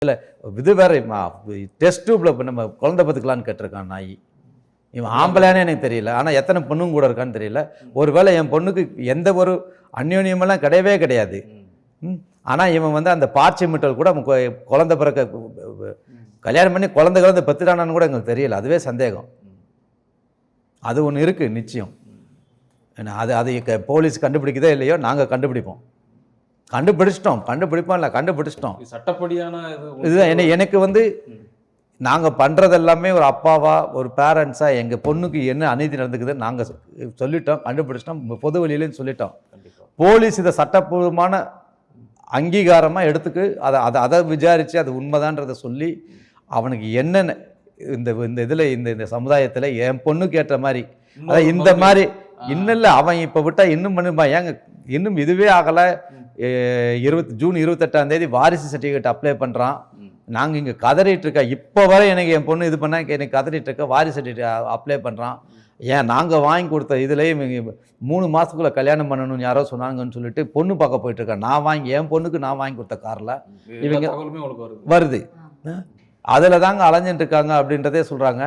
இல்லை இது வேற டெஸ்ட் டியூப்பில் நம்ம குழந்தை பத்துக்கலான்னு கேட்டிருக்கான் நாய். இவன் ஆம்பளையானே எனக்கு தெரியல, ஆனால் எத்தனை பொண்ணுங்க கூட இருக்கான்னு தெரியல. ஒருவேளை என் பொண்ணுக்கு எந்த ஒரு அந்யோன்யமெல்லாம் கிடையவே கிடையாது. ஆனால் இவன் வந்து அந்த பாட்சி மிட்டல் கூட குழந்தை பிறக்க கல்யாணம் பண்ணி குழந்தை பெற்றுட்டானான்னு கூட எங்களுக்கு தெரியல. அதுவே சந்தேகம். அது ஒன்று இருக்குது நிச்சயம். ஏன்னா அது போலீஸ் கண்டுபிடிக்குதே இல்லையோ, நாங்கள் கண்டுபிடிப்போம். கண்டுபிடிப்போம் இல்லை கண்டுபிடிச்சிட்டோம். சட்டப்படியான இதுதான் எனக்கு வந்து நாங்கள் பண்ணுறதெல்லாமே ஒரு அப்பாவா ஒரு பேரண்ட்ஸாக எங்கள் பொண்ணுக்கு என்ன அநீதி நடந்துக்குதுன்னு நாங்கள் சொல்லிட்டோம், கண்டுபிடிச்சிட்டோம், பொது வழியிலேன்னு சொல்லிட்டோம். போலீஸ் இதை சட்டப்பூர்வமான அங்கீகாரமாக எடுத்துக்கு அதை விசாரித்து அது உண்மைதான்றதை சொல்லி அவனுக்கு என்னென்ன இந்த இதில் இந்த சமுதாயத்தில் என் பொண்ணுக்கு ஏற்ற மாதிரி அதான் இந்த மாதிரி இன்னும் இல்லை. அவன் இப்போ விட்டால் இன்னும் பண்ணுமா? ஏங்க இன்னும் இதுவே ஆகலை. ஜூன் 28 வாரிசு சர்டிஃபிகேட் அப்ளை பண்ணுறான். நாங்கள் இங்கே கதறிட்டு இருக்கா இப்போ வரை எனக்கு என் பொண்ணு இது பண்ணால் எனக்கு கதறிட்டு இருக்க வாரிசு சர்டிஃபிகேட் அப்ளை பண்ணுறான். ஏன் நாங்கள் வாங்கி கொடுத்த இதுலேயும் 3 மாதத்துக்குள்ளே கல்யாணம் பண்ணணும்னு யாரோ சொன்னாங்கன்னு சொல்லிட்டு பொண்ணு பார்க்க போயிட்டுருக்கேன். என் பொண்ணுக்கு நான் வாங்கி கொடுத்த காரில் இவங்க வருது. அதில் தாங்க அலைஞ்சிட்டு இருக்காங்க அப்படின்றதே சொல்கிறாங்க.